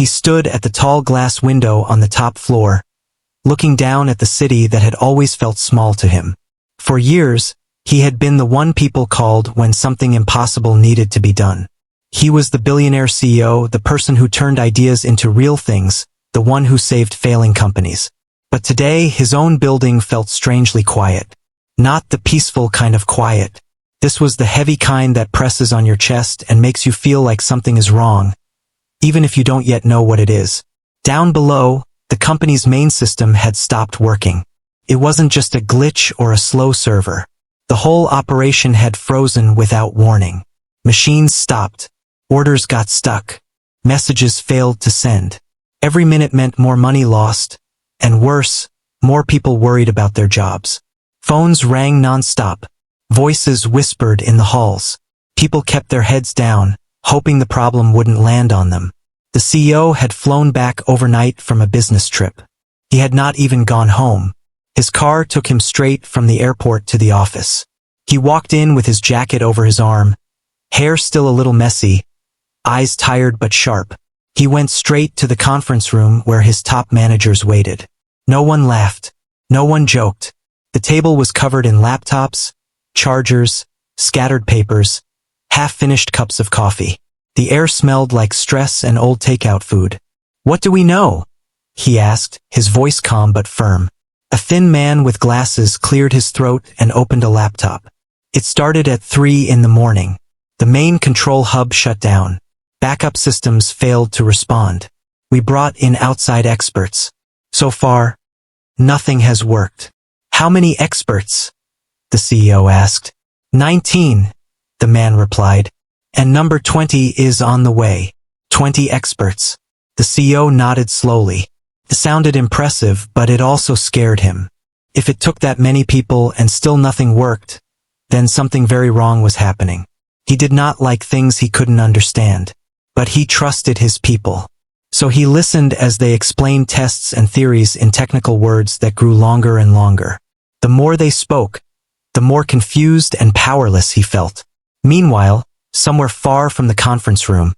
He stood at the tall glass window on the top floor, looking down at the city that had always felt small to him. For years, he had been the one people called when something impossible needed to be done. He was the billionaire CEO, the person who turned ideas into real things, the one who saved failing companies. But today, his own building felt strangely quiet. Not the peaceful kind of quiet. This was the heavy kind that presses on your chest and makes you feel like something is wrong, even if you don't yet know what it is. Down below, the company's main system had stopped working. It wasn't just a glitch or a slow server. The whole operation had frozen without warning. Machines stopped. Orders got stuck. Messages failed to send. Every minute meant more money lost, and worse, more people worried about their jobs. Phones rang non-stop. Voices whispered in the halls. People kept their heads down, hoping the problem wouldn't land on them. The CEO had flown back overnight from a business trip. He had not even gone home. His car took him straight from the airport to the office. He walked in with his jacket over his arm, hair still a little messy, eyes tired but sharp. He went straight to the conference room where his top managers waited. No one laughed. No one joked. The table was covered in laptops, chargers, scattered papers, half-finished cups of coffee. The air smelled like stress and old takeout food. "What do we know?" he asked, his voice calm but firm. A thin man with glasses cleared his throat and opened a laptop. It started at 3 in the morning. The main control hub shut down. Backup systems failed to respond. "We brought in outside experts. So far, nothing has worked." "How many experts?" the CEO asked. 19, the man replied. "And number 20 is on the way." 20 experts. The CEO nodded slowly. It sounded impressive, but it also scared him. If it took that many people and still nothing worked, then something very wrong was happening. He did not like things he couldn't understand, but he trusted his people. So he listened as they explained tests and theories in technical words that grew longer and longer. The more they spoke, the more confused and powerless he felt. Meanwhile, somewhere far from the conference room,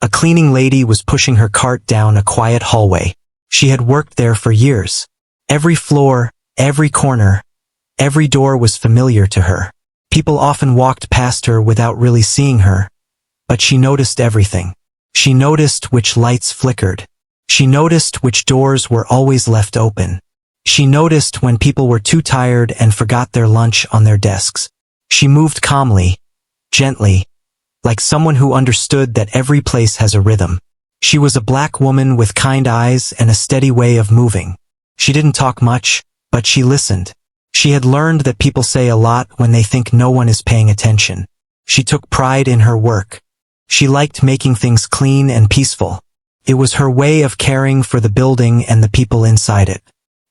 a cleaning lady was pushing her cart down a quiet hallway. She had worked there for years. Every floor, every corner, every door was familiar to her. People often walked past her without really seeing her, but she noticed everything. She noticed which lights flickered. She noticed which doors were always left open. She noticed when people were too tired and forgot their lunch on their desks. She moved calmly, gently, like someone who understood that every place has a rhythm. She was a black woman with kind eyes and a steady way of moving. She didn't talk much, but she listened. She had learned that people say a lot when they think no one is paying attention. She took pride in her work. She liked making things clean and peaceful. It was her way of caring for the building and the people inside it.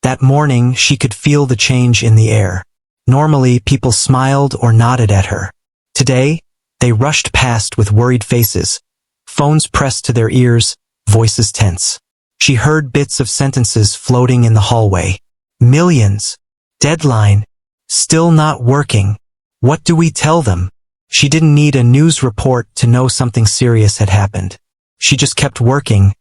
That morning, she could feel the change in the air. Normally, people smiled or nodded at her. Today, they rushed past with worried faces, phones pressed to their ears, voices tense. She heard bits of sentences floating in the hallway. Millions. Deadline. Still not working. What do we tell them? She didn't need a news report to know something serious had happened. She just kept working,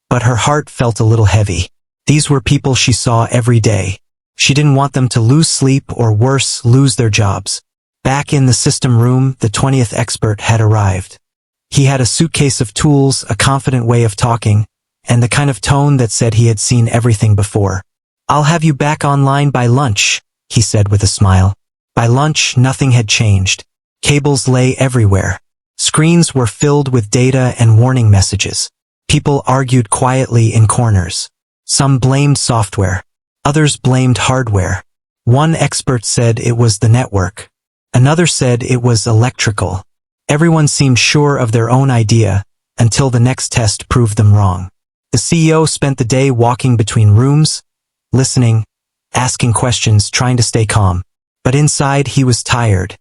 but her heart felt a little heavy. These were people she saw every day. She didn't want them to lose sleep or worse, lose their jobs. Back in the system room, the 20th expert had arrived. He had a suitcase of tools, a confident way of talking, and the kind of tone that said he had seen everything before. "I'll have you back online by lunch," he said with a smile. By lunch, nothing had changed. Cables lay everywhere. Screens were filled with data and warning messages. People argued quietly in corners. Some blamed software. Others blamed hardware. One expert said it was the network. Another said it was electrical. Everyone seemed sure of their own idea, until the next test proved them wrong. The CEO spent the day walking between rooms, listening, asking questions, trying to stay calm. But inside he was tired.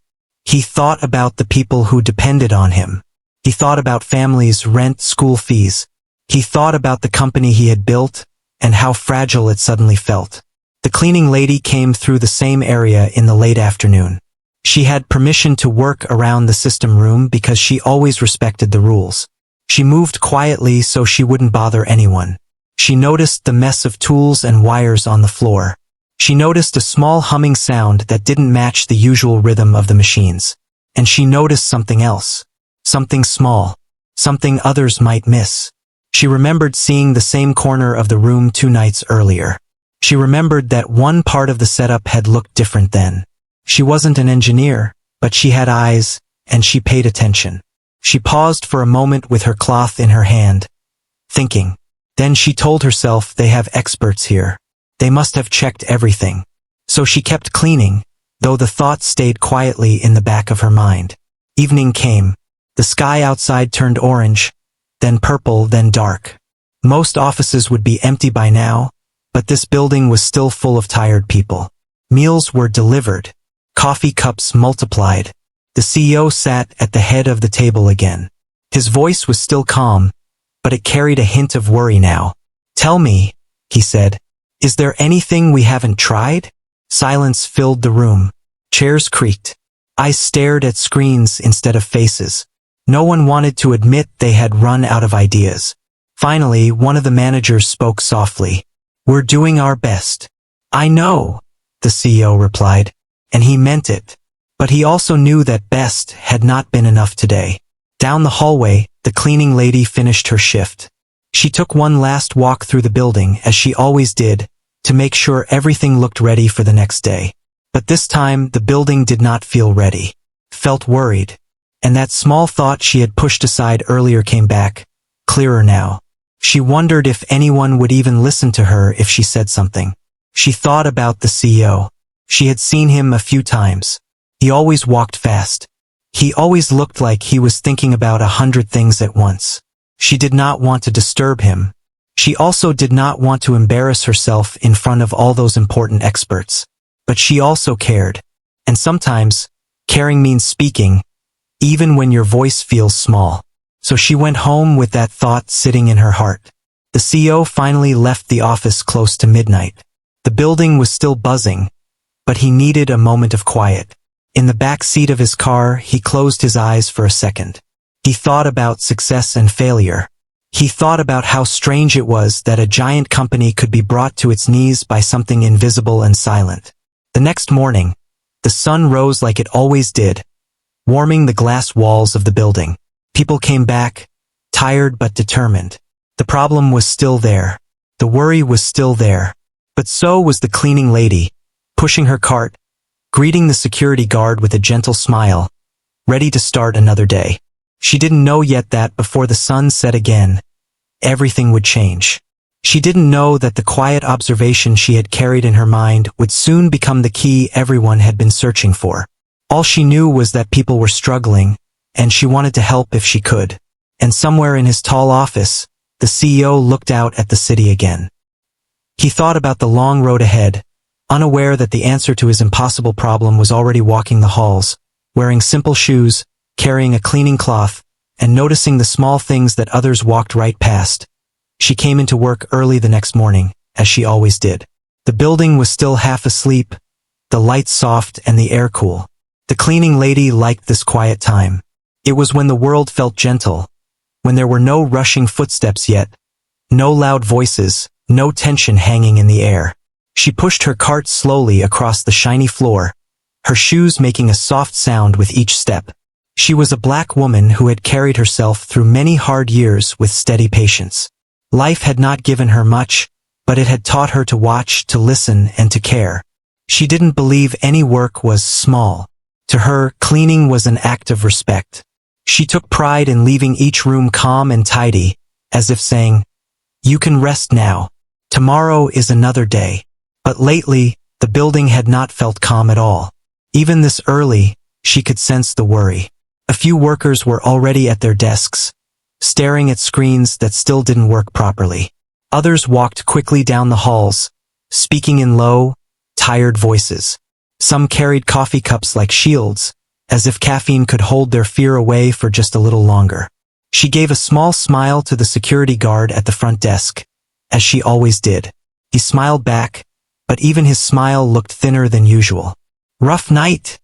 He thought about the people who depended on him. He thought about families, rent, school fees. He thought about the company he had built, and how fragile it suddenly felt. The cleaning lady came through the same area in the late afternoon. She had permission to work around the system room because she always respected the rules. She moved quietly so she wouldn't bother anyone. She noticed the mess of tools and wires on the floor. She noticed a small humming sound that didn't match the usual rhythm of the machines. And she noticed something else. Something small. Something others might miss. She remembered seeing the same corner of the room 2 nights earlier. She remembered that one part of the setup had looked different then. She wasn't an engineer, but she had eyes, and she paid attention. She paused for a moment with her cloth in her hand, thinking. Then she told herself, they have experts here. They must have checked everything. So she kept cleaning, though the thought stayed quietly in the back of her mind. Evening came. The sky outside turned orange, then purple, then dark. Most offices would be empty by now, but this building was still full of tired people. Meals were delivered. Coffee cups multiplied. The CEO sat at the head of the table again. His voice was still calm, but it carried a hint of worry now. "Tell me," he said, "is there anything we haven't tried?" Silence filled the room. Chairs creaked. Eyes stared at screens instead of faces. No one wanted to admit they had run out of ideas. Finally, one of the managers spoke softly. "We're doing our best." "I know," the CEO replied, and he meant it. But he also knew that best had not been enough today. Down the hallway, the cleaning lady finished her shift. She took one last walk through the building, as she always did, to make sure everything looked ready for the next day. But this time, the building did not feel ready. Felt worried. And that small thought she had pushed aside earlier came back, clearer now. She wondered if anyone would even listen to her if she said something. She thought about the CEO. She had seen him a few times. He always walked fast. He always looked like he was thinking about 100 things at once. She did not want to disturb him. She also did not want to embarrass herself in front of all those important experts. But she also cared. And sometimes, caring means speaking, even when your voice feels small. So she went home with that thought sitting in her heart. The CEO finally left the office close to midnight. The building was still buzzing, but he needed a moment of quiet. In the back seat of his car, he closed his eyes for a second. He thought about success and failure. He thought about how strange it was that a giant company could be brought to its knees by something invisible and silent. The next morning, the sun rose like it always did, warming the glass walls of the building. People came back, tired but determined. The problem was still there. The worry was still there. But so was the cleaning lady, pushing her cart, greeting the security guard with a gentle smile, ready to start another day. She didn't know yet that before the sun set again, everything would change. She didn't know that the quiet observation she had carried in her mind would soon become the key everyone had been searching for. All she knew was that people were struggling, and she wanted to help if she could. And somewhere in his tall office, the CEO looked out at the city again. He thought about the long road ahead, unaware that the answer to his impossible problem was already walking the halls, wearing simple shoes, carrying a cleaning cloth, and noticing the small things that others walked right past. She came into work early the next morning, as she always did. The building was still half asleep, the lights soft and the air cool. The cleaning lady liked this quiet time. It was when the world felt gentle, when there were no rushing footsteps yet, no loud voices, no tension hanging in the air. She pushed her cart slowly across the shiny floor, her shoes making a soft sound with each step. She was a black woman who had carried herself through many hard years with steady patience. Life had not given her much, but it had taught her to watch, to listen, and to care. She didn't believe any work was small. To her, cleaning was an act of respect. She took pride in leaving each room calm and tidy, as if saying, "You can rest now. Tomorrow is another day." But lately, the building had not felt calm at all. Even this early, she could sense the worry. A few workers were already at their desks, staring at screens that still didn't work properly. Others walked quickly down the halls, speaking in low, tired voices. Some carried coffee cups like shields, as if caffeine could hold their fear away for just a little longer. She gave a small smile to the security guard at the front desk, as she always did. He smiled back, but even his smile looked thinner than usual. "Rough night?"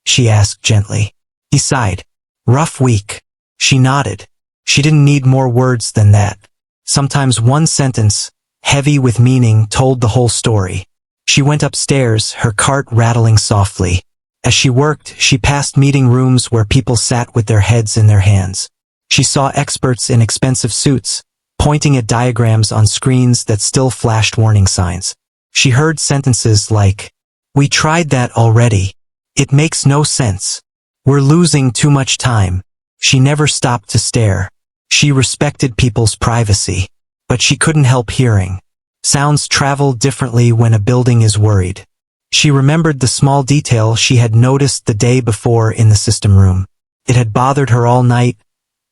she asked gently. He sighed. "Rough week." She nodded. She didn't need more words than that. Sometimes one sentence, heavy with meaning, told the whole story. She went upstairs, her cart rattling softly. As she worked, she passed meeting rooms where people sat with their heads in their hands. She saw experts in expensive suits, pointing at diagrams on screens that still flashed warning signs. She heard sentences like, "We tried that already. It makes no sense. We're losing too much time." She never stopped to stare. She respected people's privacy, but she couldn't help hearing. Sounds travel differently when a building is worried. She remembered the small detail she had noticed the day before in the system room. It had bothered her all night,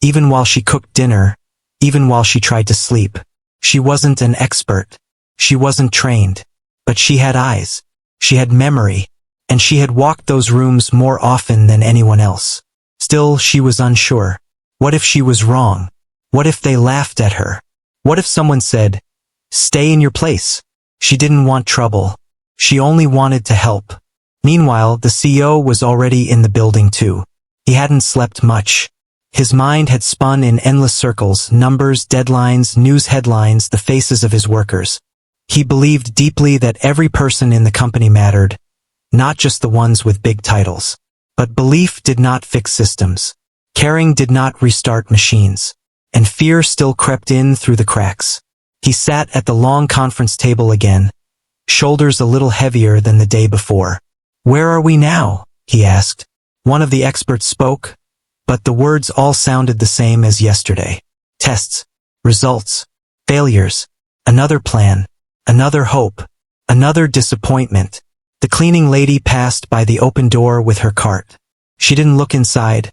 even while she cooked dinner, even while she tried to sleep. She wasn't an expert. She wasn't trained. But she had eyes. She had memory. And she had walked those rooms more often than anyone else. Still, she was unsure. What if she was wrong? What if they laughed at her? What if someone said, "Stay in your place"? She didn't want trouble. She only wanted to help. Meanwhile, the CEO was already in the building too. He hadn't slept much. His mind had spun in endless circles, numbers, deadlines, news headlines, the faces of his workers. He believed deeply that every person in the company mattered, not just the ones with big titles. But belief did not fix systems. Caring did not restart machines. And fear still crept in through the cracks. He sat at the long conference table again, shoulders a little heavier than the day before. "Where are we now?" he asked. One of the experts spoke, but the words all sounded the same as yesterday. Tests, results, failures, another plan, another hope, another disappointment. The cleaning lady passed by the open door with her cart. She didn't look inside,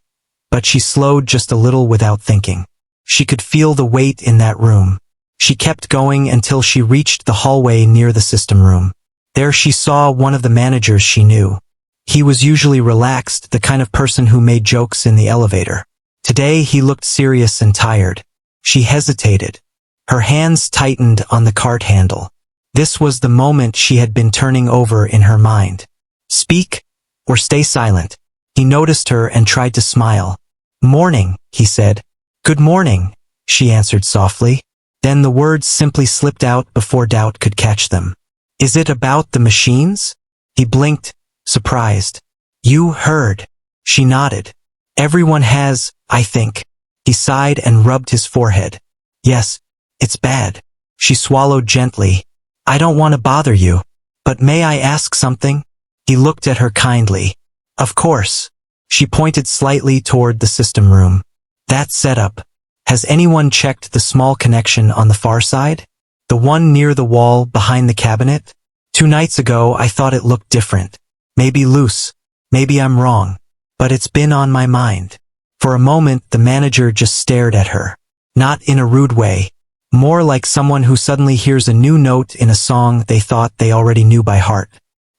but she slowed just a little without thinking. She could feel the weight in that room. She kept going until she reached the hallway near the system room. There she saw one of the managers she knew. He was usually relaxed, the kind of person who made jokes in the elevator. Today he looked serious and tired. She hesitated. Her hands tightened on the cart handle. This was the moment she had been turning over in her mind. Speak, or stay silent. He noticed her and tried to smile. "Morning," he said. "Good morning," she answered softly. Then the words simply slipped out before doubt could catch them. "Is it about the machines?" He blinked, surprised. "You heard." She nodded. "Everyone has, I think." He sighed and rubbed his forehead. "Yes, it's bad." She swallowed gently. "I don't want to bother you, but may I ask something?" He looked at her kindly. "Of course." She pointed slightly toward the system room. "That setup. Has anyone checked the small connection on the far side? The one near the wall behind the cabinet? 2 nights ago I thought it looked different. Maybe loose. Maybe I'm wrong. But it's been on my mind." For a moment the manager just stared at her. Not in a rude way. More like someone who suddenly hears a new note in a song they thought they already knew by heart.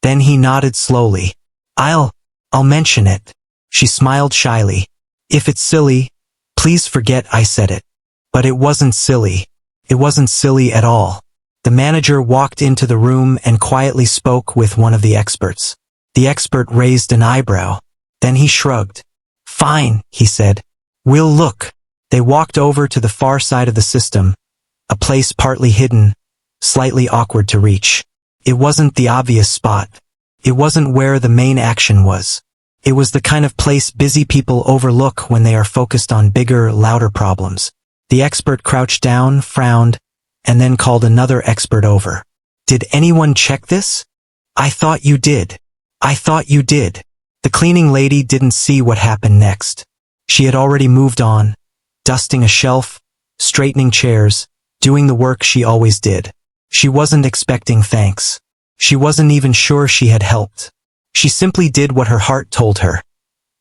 Then he nodded slowly. I'll mention it." She smiled shyly. "If it's silly, please forget I said it." But it wasn't silly. It wasn't silly at all. The manager walked into the room and quietly spoke with one of the experts. The expert raised an eyebrow. Then he shrugged. "Fine," he said. "We'll look." They walked over to the far side of the system, a place partly hidden, slightly awkward to reach. It wasn't the obvious spot. It wasn't where the main action was. It was the kind of place busy people overlook when they are focused on bigger, louder problems. The expert crouched down, frowned, and then called another expert over. "Did anyone check this?" "I thought you did. I thought you did." The cleaning lady didn't see what happened next. She had already moved on, dusting a shelf, straightening chairs, doing the work she always did. She wasn't expecting thanks. She wasn't even sure she had helped. She simply did what her heart told her.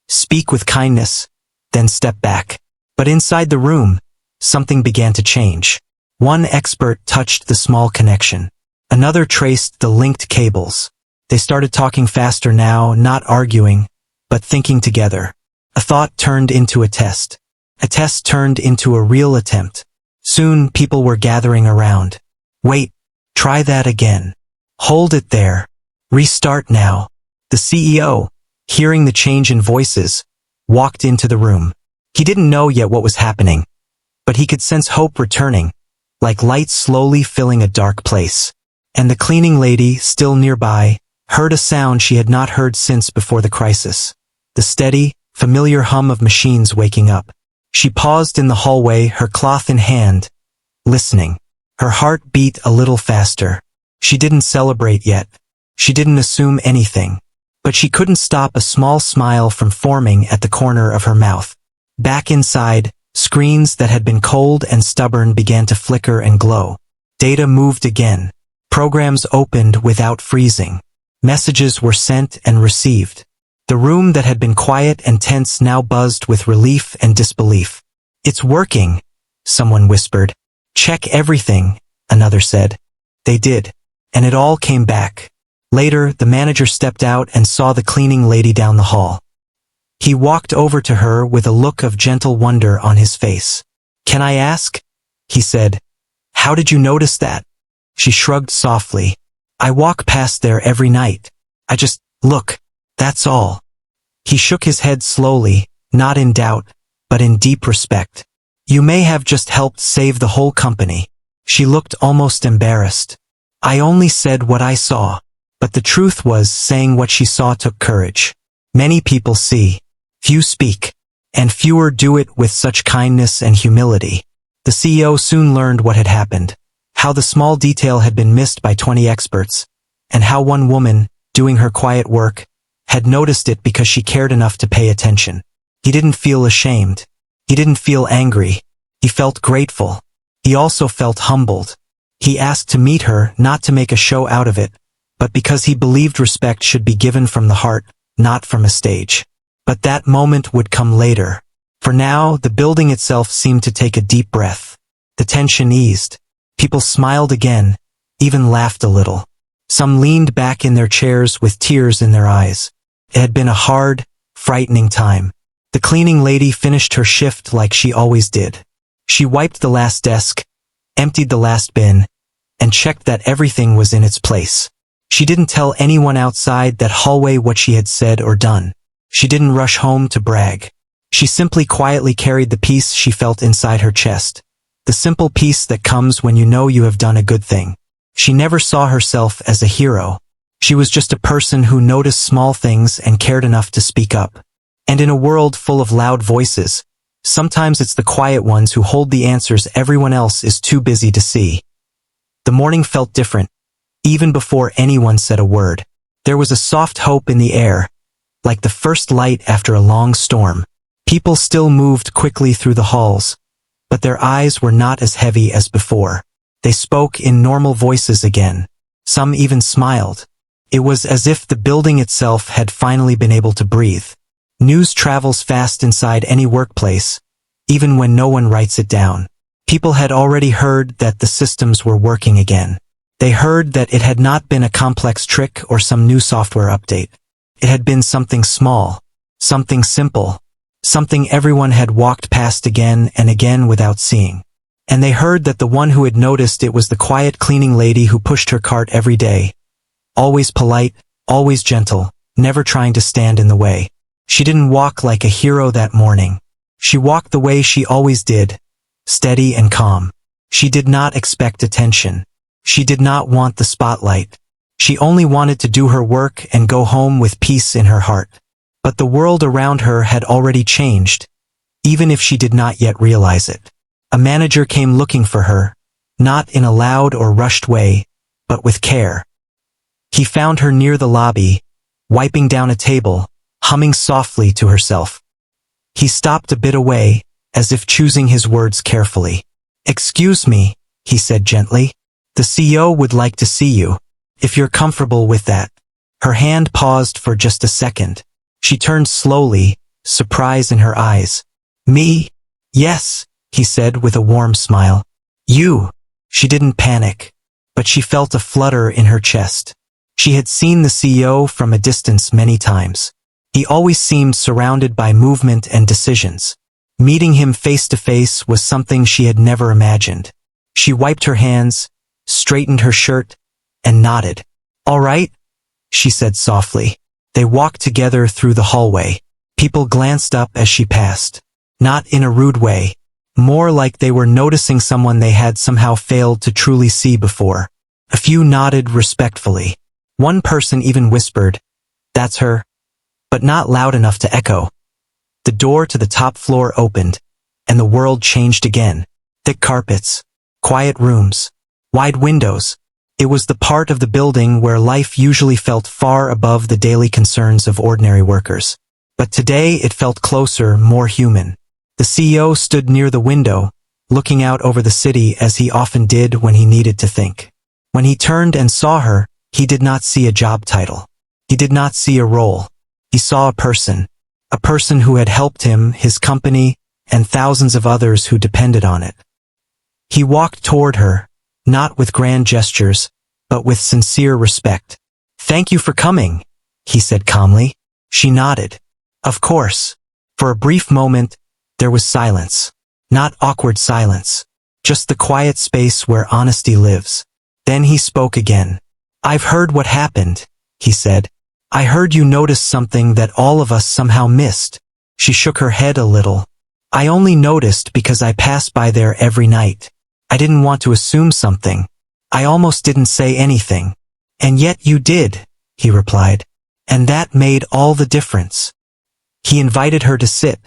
Speak with kindness, then step back. But inside the room, something began to change. One expert touched the small connection. Another traced the linked cables. They started talking faster now, not arguing, but thinking together. A thought turned into a test. A test turned into a real attempt. Soon people were gathering around. "Wait, try that again. Hold it there. Restart now." The CEO, hearing the change in voices, walked into the room. He didn't know yet what was happening. but he could sense hope returning, like light slowly filling a dark place. And the cleaning lady, still nearby, heard a sound she had not heard since before the crisis. The steady, familiar hum of machines waking up. She paused in the hallway, her cloth in hand, listening. Her heart beat a little faster. She didn't celebrate yet. She didn't assume anything. But she couldn't stop a small smile from forming at the corner of her mouth. Back inside, screens that had been cold and stubborn began to flicker and glow. Data moved again. Programs opened without freezing. Messages were sent and received. The room that had been quiet and tense now buzzed with relief and disbelief. "It's working," someone whispered. "Check everything," another said. They did, and it all came back. Later, the manager stepped out and saw the cleaning lady down the hall. He walked over to her with a look of gentle wonder on his face. "Can I ask?" he said. "How did you notice that?" She shrugged softly. "I walk past there every night. I just look. That's all." He shook his head slowly, not in doubt, but in deep respect. "You may have just helped save the whole company." She looked almost embarrassed. "I only said what I saw." But the truth was, saying what she saw took courage. Many people see. Few speak. And fewer do it with such kindness and humility. The CEO soon learned what had happened. How the small detail had been missed by 20 experts. And how one woman, doing her quiet work, had noticed it because she cared enough to pay attention. He didn't feel ashamed. He didn't feel angry. He felt grateful. He also felt humbled. He asked to meet her, not to make a show out of it, but because he believed respect should be given from the heart, not from a stage. But that moment would come later. For now, the building itself seemed to take a deep breath. The tension eased. People smiled again, even laughed a little. Some leaned back in their chairs with tears in their eyes. It had been a hard, frightening time. The cleaning lady finished her shift like she always did. She wiped the last desk, emptied the last bin, and checked that everything was in its place. She didn't tell anyone outside that hallway what she had said or done. She didn't rush home to brag. She simply quietly carried the peace she felt inside her chest. The simple peace that comes when you know you have done a good thing. She never saw herself as a hero. She was just a person who noticed small things and cared enough to speak up. And in a world full of loud voices, sometimes it's the quiet ones who hold the answers everyone else is too busy to see. The morning felt different. Even before anyone said a word, there was a soft hope in the air, like the first light after a long storm. People still moved quickly through the halls, but their eyes were not as heavy as before. They spoke in normal voices again. Some even smiled. It was as if the building itself had finally been able to breathe. News travels fast inside any workplace, even when no one writes it down. People had already heard that the systems were working again. They heard that it had not been a complex trick or some new software update. It had been something small, something simple, something everyone had walked past again and again without seeing. And they heard that the one who had noticed it was the quiet cleaning lady who pushed her cart every day. Always polite, always gentle, never trying to stand in the way. She didn't walk like a hero that morning. She walked the way she always did, steady and calm. She did not expect attention. She did not want the spotlight. She only wanted to do her work and go home with peace in her heart. But the world around her had already changed, even if she did not yet realize it. A manager came looking for her, not in a loud or rushed way, but with care. He found her near the lobby, wiping down a table, humming softly to herself. He stopped a bit away, as if choosing his words carefully. "Excuse me," he said gently. "The CEO would like to see you, if you're comfortable with that." Her hand paused for just a second. She turned slowly, surprise in her eyes. "Me? Yes," he said with a warm smile. "You." She didn't panic, but she felt a flutter in her chest. She had seen the CEO from a distance many times. He always seemed surrounded by movement and decisions. Meeting him face to face was something she had never imagined. She wiped her hands, straightened her shirt, and nodded. "All right," she said softly. They walked together through the hallway. People glanced up as she passed. Not in a rude way, more like they were noticing someone they had somehow failed to truly see before. A few nodded respectfully. One person even whispered, "That's her," but not loud enough to echo. The door to the top floor opened, and the world changed again. Thick carpets, quiet rooms, wide windows. It was the part of the building where life usually felt far above the daily concerns of ordinary workers. But today it felt closer, more human. The CEO stood near the window, looking out over the city as he often did when he needed to think. When he turned and saw her, he did not see a job title. He did not see a role. He saw a person who had helped him, his company, and thousands of others who depended on it. He walked toward her, not with grand gestures, but with sincere respect. "Thank you for coming," he said calmly. She nodded. "Of course." For a brief moment, there was silence. Not awkward silence, just the quiet space where honesty lives. Then he spoke again. "I've heard what happened," he said. "I heard you noticed something that all of us somehow missed." She shook her head a little. "I only noticed because I pass by there every night. I didn't want to assume something. I almost didn't say anything. And yet you did," he replied. "And that made all the difference." He invited her to sit,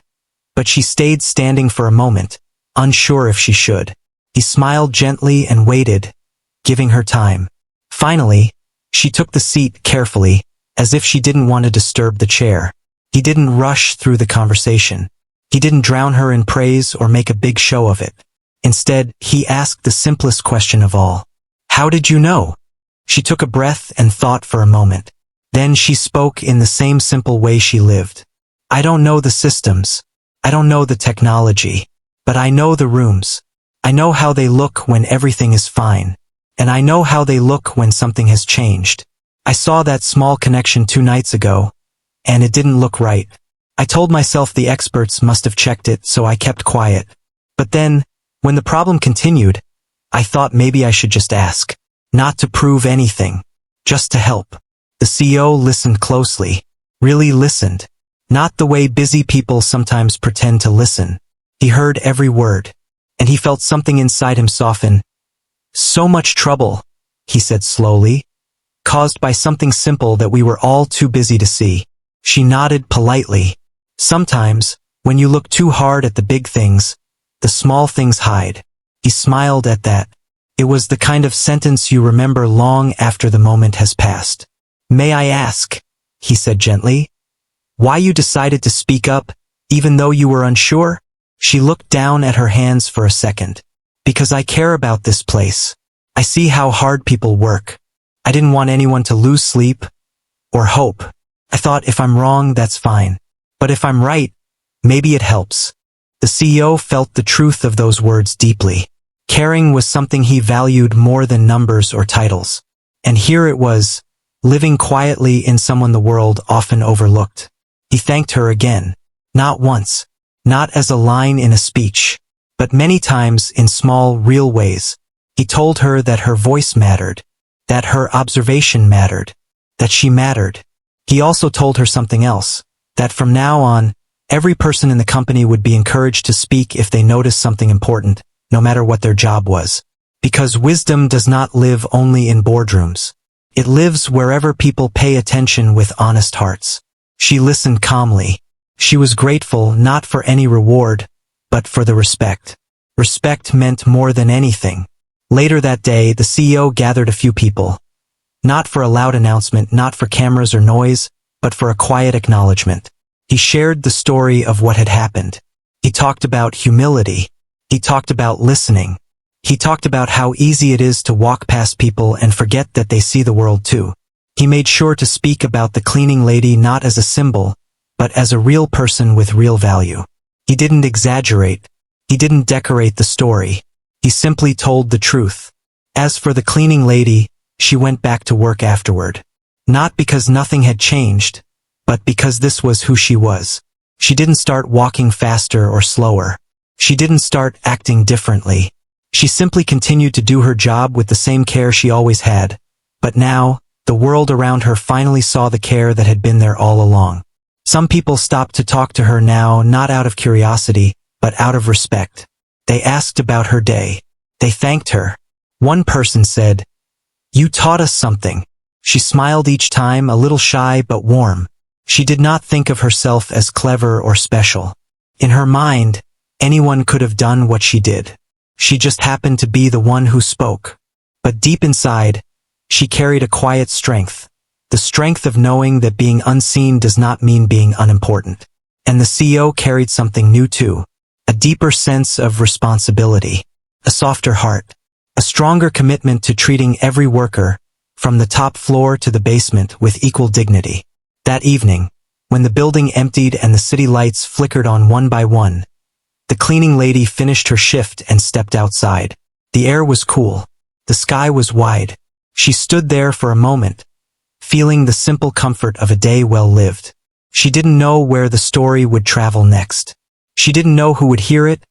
but she stayed standing for a moment, unsure if she should. He smiled gently and waited, giving her time. Finally, she took the seat carefully, as if she didn't want to disturb the chair. He didn't rush through the conversation. He didn't drown her in praise or make a big show of it. Instead, he asked the simplest question of all. "How did you know?" She took a breath and thought for a moment. Then she spoke in the same simple way she lived. "I don't know the systems. I don't know the technology. But I know the rooms. I know how they look when everything is fine. And I know how they look when something has changed. I saw that small connection 2 nights ago, and it didn't look right. I told myself the experts must have checked it, so I kept quiet. But then, when the problem continued, I thought maybe I should just ask. Not to prove anything, just to help." The CEO listened closely. Really listened. Not the way busy people sometimes pretend to listen. He heard every word, and he felt something inside him soften. "So much trouble," he said slowly, "caused by something simple that we were all too busy to see." She nodded politely. "Sometimes, when you look too hard at the big things, the small things hide." He smiled at that. It was the kind of sentence you remember long after the moment has passed. "May I ask," he said gently, "why you decided to speak up, even though you were unsure?" She looked down at her hands for a second. "Because I care about this place. I see how hard people work. I didn't want anyone to lose sleep or hope. I thought if I'm wrong, that's fine. But if I'm right, maybe it helps." The CEO felt the truth of those words deeply. Caring was something he valued more than numbers or titles. And here it was, living quietly in someone the world often overlooked. He thanked her again. Not once, not as a line in a speech, but many times in small, real ways. He told her that her voice mattered, that her observation mattered, that she mattered. He also told her something else, that from now on, every person in the company would be encouraged to speak if they noticed something important, no matter what their job was. Because wisdom does not live only in boardrooms. It lives wherever people pay attention with honest hearts. She listened calmly. She was grateful not for any reward, but for the respect. Respect meant more than anything. Later that day, the CEO gathered a few people. Not for a loud announcement, not for cameras or noise, but for a quiet acknowledgement. He shared the story of what had happened. He talked about humility. He talked about listening. He talked about how easy it is to walk past people and forget that they see the world too. He made sure to speak about the cleaning lady not as a symbol, but as a real person with real value. He didn't exaggerate. He didn't decorate the story. He simply told the truth. As for the cleaning lady, she went back to work afterward. Not because nothing had changed, but because this was who she was. She didn't start walking faster or slower. She didn't start acting differently. She simply continued to do her job with the same care she always had. But now, the world around her finally saw the care that had been there all along. Some people stopped to talk to her now, not out of curiosity, but out of respect. They asked about her day. They thanked her. One person said, "You taught us something." She smiled each time, a little shy but warm. She did not think of herself as clever or special. In her mind, anyone could have done what she did. She just happened to be the one who spoke. But deep inside, she carried a quiet strength. The strength of knowing that being unseen does not mean being unimportant. And the CEO carried something new too. A deeper sense of responsibility. A softer heart. A stronger commitment to treating every worker, from the top floor to the basement, with equal dignity. That evening, when the building emptied and the city lights flickered on one by one, the cleaning lady finished her shift and stepped outside. The air was cool. The sky was wide. She stood there for a moment, feeling the simple comfort of a day well lived. She didn't know where the story would travel next. She didn't know who would hear it,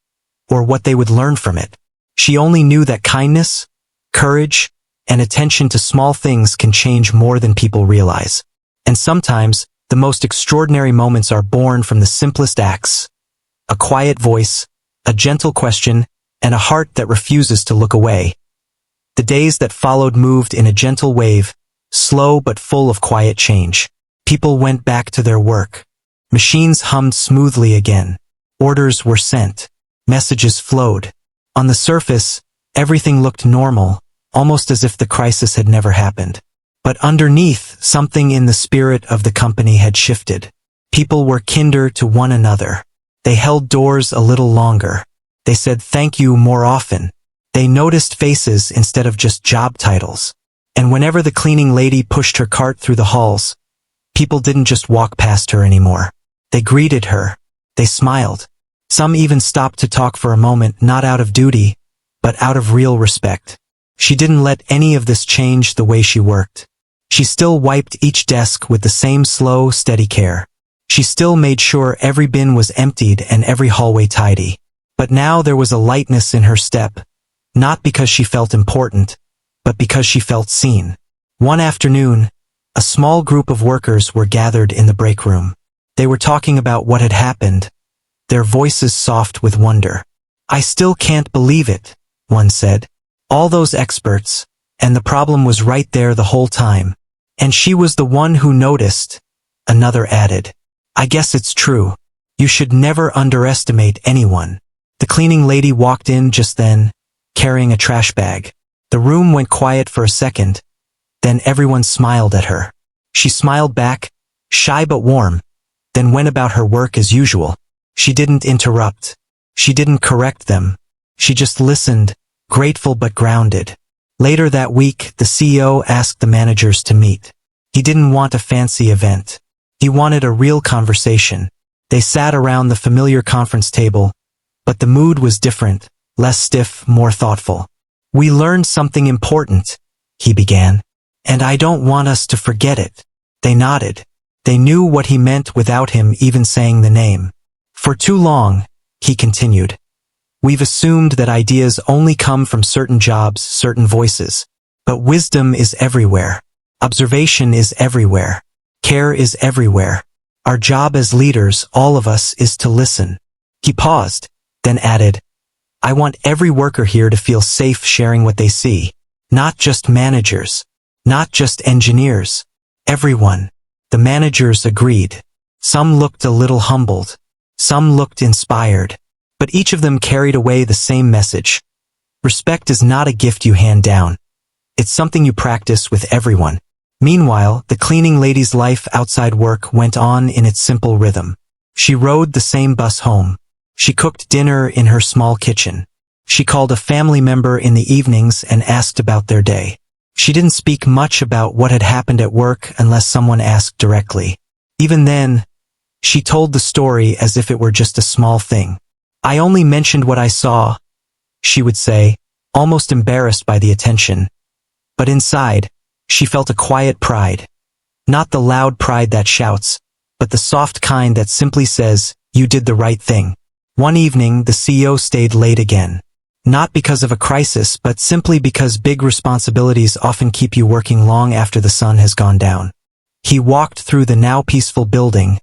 or what they would learn from it. She only knew that kindness, courage, and attention to small things can change more than people realize. And sometimes, the most extraordinary moments are born from the simplest acts. A quiet voice, a gentle question, and a heart that refuses to look away. The days that followed moved in a gentle wave, slow but full of quiet change. People went back to their work. Machines hummed smoothly again. Orders were sent. Messages flowed. On the surface, everything looked normal, almost as if the crisis had never happened. But underneath, something in the spirit of the company had shifted. People were kinder to one another. They held doors a little longer. They said thank you more often. They noticed faces instead of just job titles. And whenever the cleaning lady pushed her cart through the halls, people didn't just walk past her anymore. They greeted her. They smiled. Some even stopped to talk for a moment, not out of duty, but out of real respect. She didn't let any of this change the way she worked. She still wiped each desk with the same slow, steady care. She still made sure every bin was emptied and every hallway tidy. But now there was a lightness in her step, not because she felt important, but because she felt seen. One afternoon, a small group of workers were gathered in the break room. They were talking about what had happened, their voices soft with wonder. "I still can't believe it," one said. "All those experts, and the problem was right there the whole time. And she was the one who noticed," another added. "I guess it's true. You should never underestimate anyone." The cleaning lady walked in just then, carrying a trash bag. The room went quiet for a second, then everyone smiled at her. She smiled back, shy but warm, then went about her work as usual. She didn't interrupt. She didn't correct them. She just listened, grateful but grounded. Later that week, the CEO asked the managers to meet. He didn't want a fancy event. He wanted a real conversation. They sat around the familiar conference table, but the mood was different, less stiff, more thoughtful. "We learned something important," he began, "and I don't want us to forget it." They nodded. They knew what he meant without him even saying the name. "For too long," he continued, "we've assumed that ideas only come from certain jobs, certain voices. But wisdom is everywhere. Observation is everywhere. Care is everywhere. Our job as leaders, all of us, is to listen." He paused, then added, "I want every worker here to feel safe sharing what they see. Not just managers. Not just engineers. Everyone." The managers agreed. Some looked a little humbled. Some looked inspired. But each of them carried away the same message. Respect is not a gift you hand down. It's something you practice with everyone. Meanwhile, the cleaning lady's life outside work went on in its simple rhythm. She rode the same bus home. She cooked dinner in her small kitchen. She called a family member in the evenings and asked about their day. She didn't speak much about what had happened at work unless someone asked directly. Even then, she told the story as if it were just a small thing. "I only mentioned what I saw," she would say, almost embarrassed by the attention. But inside, she felt a quiet pride. Not the loud pride that shouts, but the soft kind that simply says, "You did the right thing." One evening, the CEO stayed late again. Not because of a crisis, but simply because big responsibilities often keep you working long after the sun has gone down. He walked through the now peaceful building,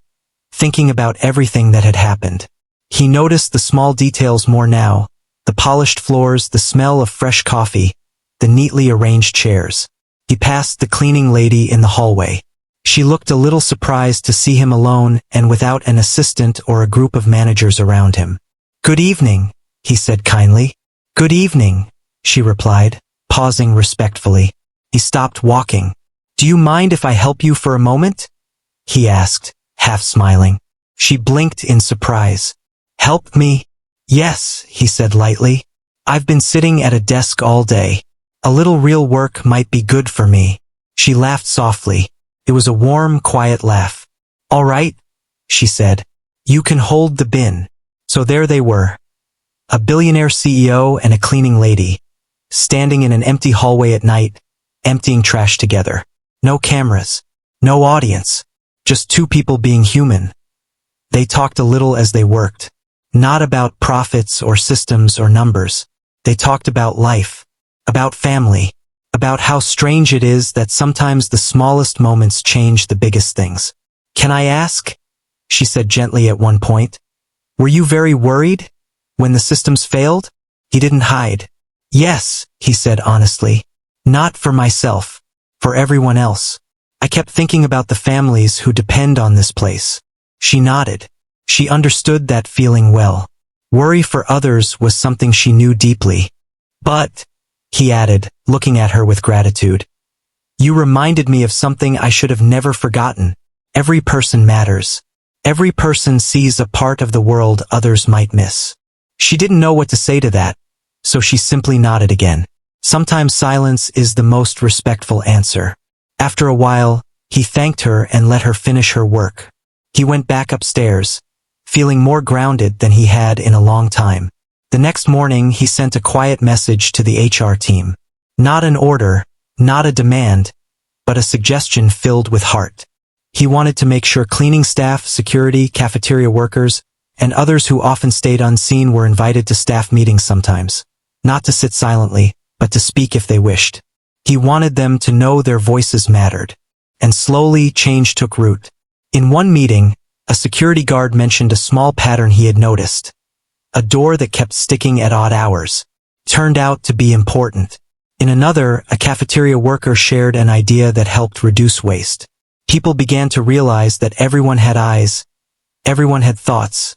thinking about everything that had happened. He noticed the small details more now, The polished floors, the smell of fresh coffee, the neatly arranged chairs. He passed the cleaning lady in the hallway. She looked a little surprised to see him alone and without an assistant or a group of managers around him. "Good evening," he said kindly. "Good evening," she replied, pausing respectfully. He stopped walking. "Do you mind if I help you for a moment?" he asked, half smiling. She blinked in surprise. "Help me?" "Yes," he said lightly. "I've been sitting at a desk all day. A little real work might be good for me." She laughed softly. It was a warm, quiet laugh. "All right," she said. "You can hold the bin." So there they were. A billionaire CEO and a cleaning lady, standing in an empty hallway at night, emptying trash together. No cameras. No audience. Just two people being human. They talked a little as they worked. Not about profits or systems or numbers. They talked about life. About family. About how strange it is that sometimes the smallest moments change the biggest things. "Can I ask?" she said gently at one point. "Were you very worried when the systems failed?" He didn't hide. "Yes," he said honestly. "Not for myself. For everyone else. I kept thinking about the families who depend on this place." She nodded. She understood that feeling well. Worry for others was something she knew deeply. "But," he added, looking at her with gratitude, "you reminded me of something I should have never forgotten. Every person matters. Every person sees a part of the world others might miss." She didn't know what to say to that, so she simply nodded again. Sometimes silence is the most respectful answer. After a while, he thanked her and let her finish her work. He went back upstairs, feeling more grounded than he had in a long time. The next morning, he sent a quiet message to the HR team. Not an order, not a demand, but a suggestion filled with heart. He wanted to make sure cleaning staff, security, cafeteria workers, and others who often stayed unseen were invited to staff meetings sometimes. Not to sit silently, but to speak if they wished. He wanted them to know their voices mattered. And slowly, change took root. In one meeting, a security guard mentioned a small pattern he had noticed. A door that kept sticking at odd hours. Turned out to be important. In another, a cafeteria worker shared an idea that helped reduce waste. People began to realize that everyone had eyes, everyone had thoughts,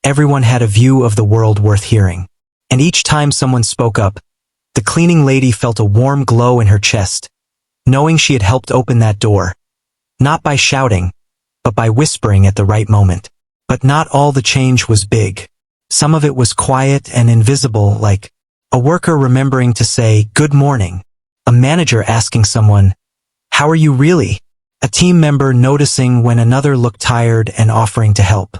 everyone had a view of the world worth hearing. And each time someone spoke up, the cleaning lady felt a warm glow in her chest, knowing she had helped open that door. Not by shouting, but by whispering at the right moment. But not all the change was big. Some of it was quiet and invisible, like a worker remembering to say, "Good morning." A manager asking someone, "How are you really?" A team member noticing when another looked tired and offering to help.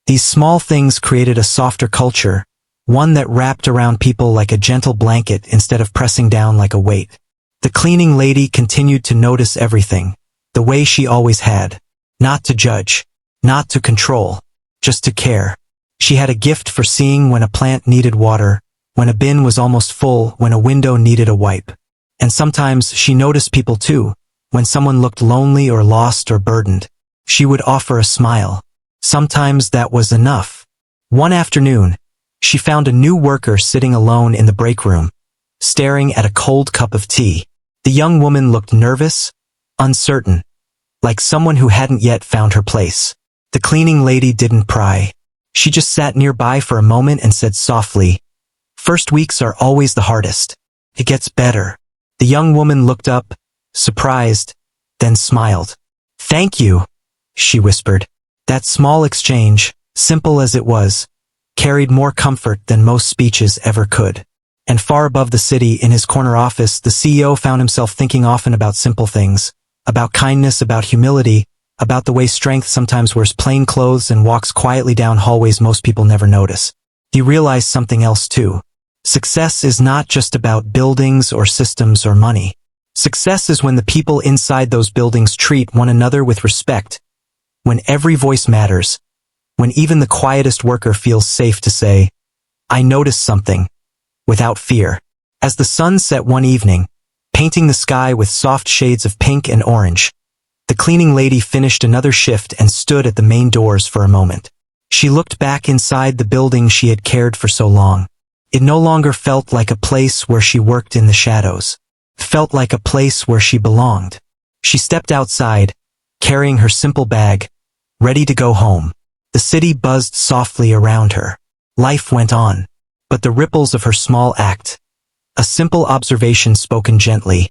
These small things created a softer culture, one that wrapped around people like a gentle blanket instead of pressing down like a weight. The cleaning lady continued to notice everything, the way she always had. Not to judge, not to control, just to care. She had a gift for seeing when a plant needed water, when a bin was almost full, when a window needed a wipe. And sometimes she noticed people too, when someone looked lonely or lost or burdened. She would offer a smile. Sometimes that was enough. One afternoon, she found a new worker sitting alone in the break room, staring at a cold cup of tea. The young woman looked nervous, uncertain, like someone who hadn't yet found her place. The cleaning lady didn't pry. She just sat nearby for a moment and said softly, "First weeks are always the hardest. It gets better." The young woman looked up, surprised, then smiled. "Thank you," she whispered. That small exchange, simple as it was, carried more comfort than most speeches ever could. And far above the city, in his corner office, the CEO found himself thinking often about simple things, about kindness, about humility, about the way strength sometimes wears plain clothes and walks quietly down hallways most people never notice. He realized something else too. Success is not just about buildings or systems or money. Success is when the people inside those buildings treat one another with respect, when every voice matters, when even the quietest worker feels safe to say, "I noticed something," without fear. As the sun set one evening, painting the sky with soft shades of pink and orange, the cleaning lady finished another shift and stood at the main doors for a moment. She looked back inside the building she had cared for so long. It no longer felt like a place where she worked in the shadows. It felt like a place where she belonged. She stepped outside, carrying her simple bag, ready to go home. The city buzzed softly around her. Life went on. But the ripples of her small act, a simple observation spoken gently,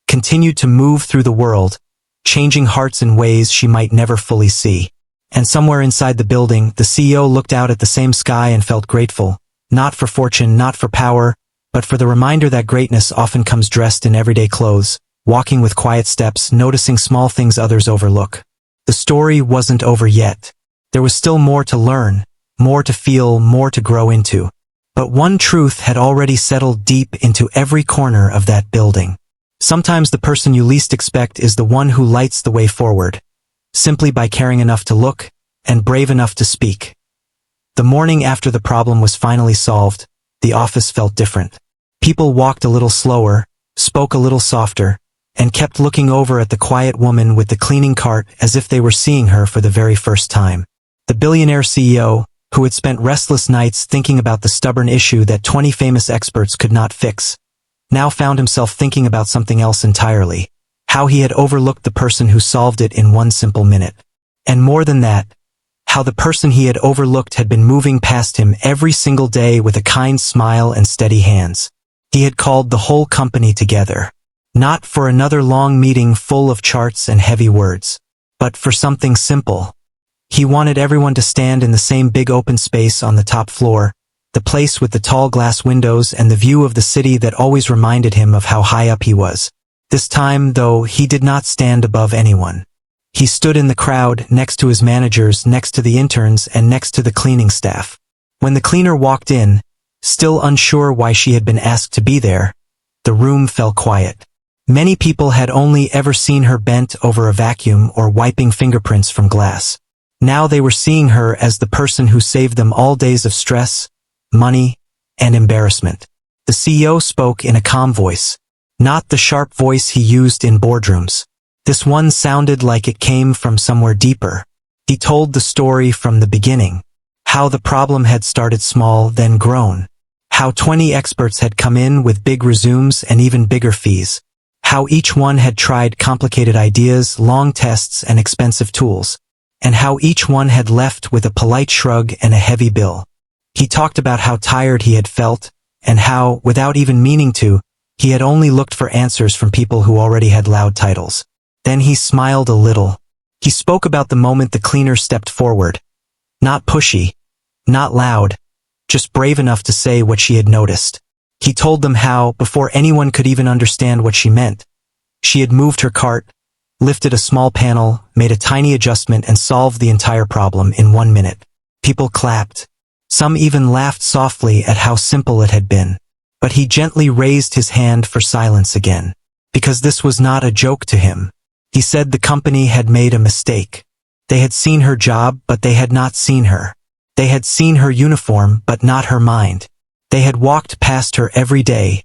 continued to move through the world, changing hearts in ways she might never fully see. And somewhere inside the building, the CEO looked out at the same sky and felt grateful, not for fortune, not for power, but for the reminder that greatness often comes dressed in everyday clothes, walking with quiet steps, noticing small things others overlook. The story wasn't over yet. There was still more to learn, more to feel, more to grow into. But one truth had already settled deep into every corner of that building. Sometimes the person you least expect is the one who lights the way forward, simply by caring enough to look and brave enough to speak. The morning after the problem was finally solved, the office felt different. People walked a little slower, spoke a little softer, and kept looking over at the quiet woman with the cleaning cart as if they were seeing her for the very first time. The billionaire CEO, who had spent restless nights thinking about the stubborn issue that 20 famous experts could not fix, now found himself thinking about something else entirely, how he had overlooked the person who solved it in one simple minute. And more than that, how the person he had overlooked had been moving past him every single day with a kind smile and steady hands. He had called the whole company together, not for another long meeting full of charts and heavy words, but for something simple. He wanted everyone to stand in the same big open space on the top floor, the place with the tall glass windows and the view of the city that always reminded him of how high up he was. This time, though, he did not stand above anyone. He stood in the crowd, next to his managers, next to the interns, and next to the cleaning staff. When the cleaner walked in, still unsure why she had been asked to be there, the room fell quiet. Many people had only ever seen her bent over a vacuum or wiping fingerprints from glass. Now they were seeing her as the person who saved them all days of stress, money, and embarrassment. The CEO spoke in a calm voice, not the sharp voice he used in boardrooms. This one sounded like it came from somewhere deeper. He told the story from the beginning, how the problem had started small, then grown, how 20 experts had come in with big resumes and even bigger fees, how each one had tried complicated ideas, long tests, and expensive tools, and how each one had left with a polite shrug and a heavy bill. He talked about how tired he had felt, and how, without even meaning to, he had only looked for answers from people who already had loud titles. Then he smiled a little. He spoke about the moment the cleaner stepped forward. Not pushy, not loud, just brave enough to say what she had noticed. He told them how, before anyone could even understand what she meant, she had moved her cart, lifted a small panel, made a tiny adjustment, and solved the entire problem in 1 minute. People clapped. Some even laughed softly at how simple it had been. But he gently raised his hand for silence again, because this was not a joke to him. He said the company had made a mistake. They had seen her job, but they had not seen her. They had seen her uniform, but not her mind. They had walked past her every day,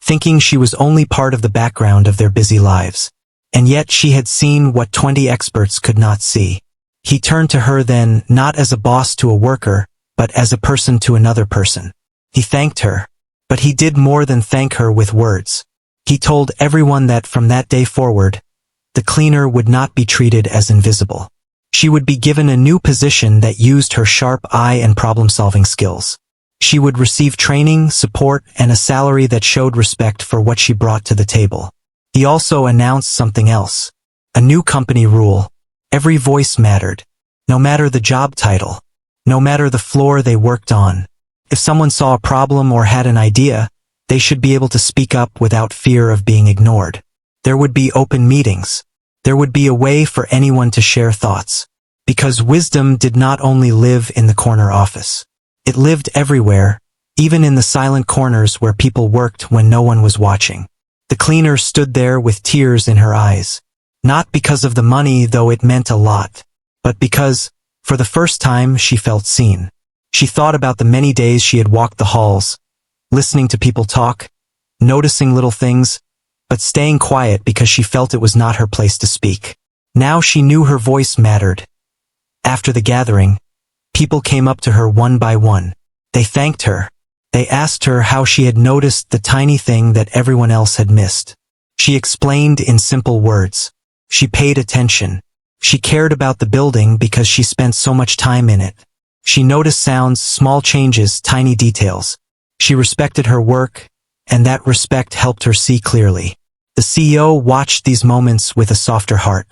thinking she was only part of the background of their busy lives. And yet she had seen what 20 experts could not see. He turned to her then, not as a boss to a worker, but as a person to another person. He thanked her. But he did more than thank her with words. He told everyone that from that day forward, the cleaner would not be treated as invisible. She would be given a new position that used her sharp eye and problem-solving skills. She would receive training, support, and a salary that showed respect for what she brought to the table. He also announced something else. A new company rule. Every voice mattered. No matter the job title. No matter the floor they worked on. If someone saw a problem or had an idea, they should be able to speak up without fear of being ignored. There would be open meetings. There would be a way for anyone to share thoughts. Because wisdom did not only live in the corner office. It lived everywhere, even in the silent corners where people worked when no one was watching. The cleaner stood there with tears in her eyes. Not because of the money, though it meant a lot, but because, for the first time, she felt seen. She thought about the many days she had walked the halls, listening to people talk, noticing little things, but staying quiet because she felt it was not her place to speak. Now she knew her voice mattered. After the gathering, people came up to her one by one. They thanked her. They asked her how she had noticed the tiny thing that everyone else had missed. She explained in simple words. She paid attention. She cared about the building because she spent so much time in it. She noticed sounds, small changes, tiny details. She respected her work, and that respect helped her see clearly. The CEO watched these moments with a softer heart.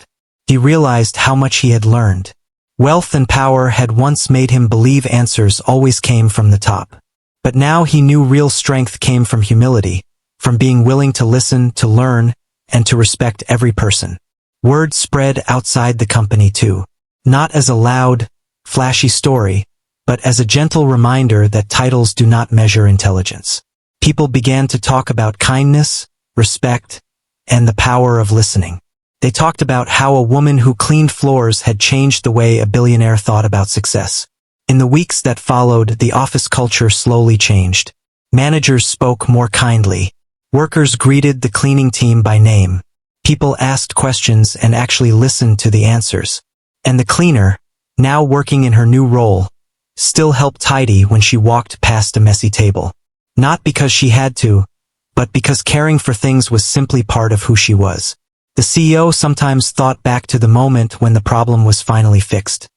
He realized how much he had learned. Wealth and power had once made him believe answers always came from the top. But now he knew real strength came from humility, from being willing to listen, to learn, and to respect every person. Word spread outside the company too, not as a loud, flashy story, but as a gentle reminder that titles do not measure intelligence. People began to talk about kindness, respect, and the power of listening. They talked about how a woman who cleaned floors had changed the way a billionaire thought about success. In the weeks that followed, the office culture slowly changed. Managers spoke more kindly. Workers greeted the cleaning team by name. People asked questions and actually listened to the answers. And the cleaner, now working in her new role, still helped tidy when she walked past a messy table. Not because she had to, but because caring for things was simply part of who she was. The CEO sometimes thought back to the moment when the problem was finally fixed.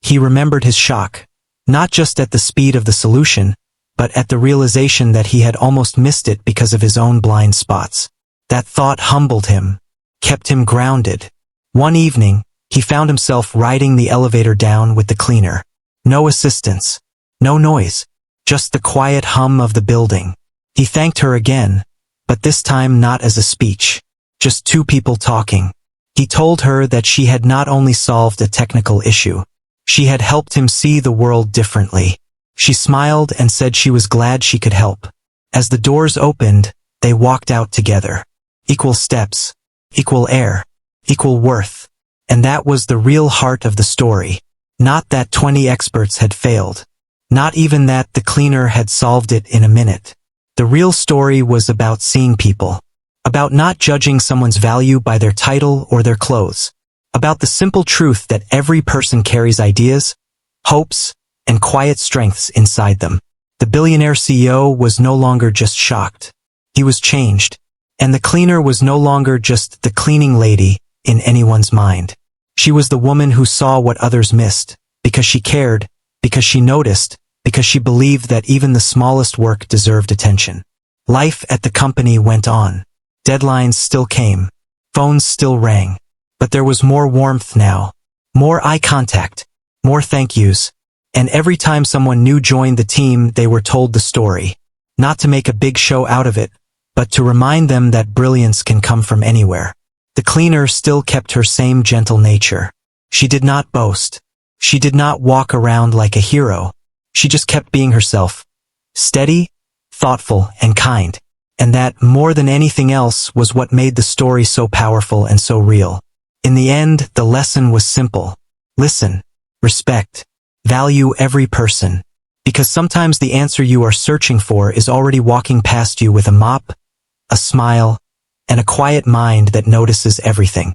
He remembered his shock, not just at the speed of the solution, but at the realization that he had almost missed it because of his own blind spots. That thought humbled him, kept him grounded. One evening, he found himself riding the elevator down with the cleaner. No assistance, no noise, just the quiet hum of the building. He thanked her again, but this time not as a speech, just two people talking. He told her that she had not only solved a technical issue, she had helped him see the world differently. She smiled and said she was glad she could help. As the doors opened, they walked out together. Equal steps, equal air, equal worth. And that was the real heart of the story. Not that 20 experts had failed. Not even that the cleaner had solved it in a minute. The real story was about seeing people. About not judging someone's value by their title or their clothes. About the simple truth that every person carries ideas, hopes, and quiet strengths inside them. The billionaire CEO was no longer just shocked. He was changed. And the cleaner was no longer just the cleaning lady in anyone's mind. She was the woman who saw what others missed, because she cared, because she noticed, because she believed that even the smallest work deserved attention. Life at the company went on. Deadlines still came. Phones still rang. But there was more warmth now. More eye contact. More thank yous. And every time someone new joined the team, they were told the story. Not to make a big show out of it, but to remind them that brilliance can come from anywhere. The cleaner still kept her same gentle nature. She did not boast. She did not walk around like a hero. She just kept being herself. Steady, thoughtful, and kind. And that, more than anything else, was what made the story so powerful and so real. In the end, the lesson was simple. Listen, respect, value every person. Because sometimes the answer you are searching for is already walking past you with a mop, a smile, and a quiet mind that notices everything.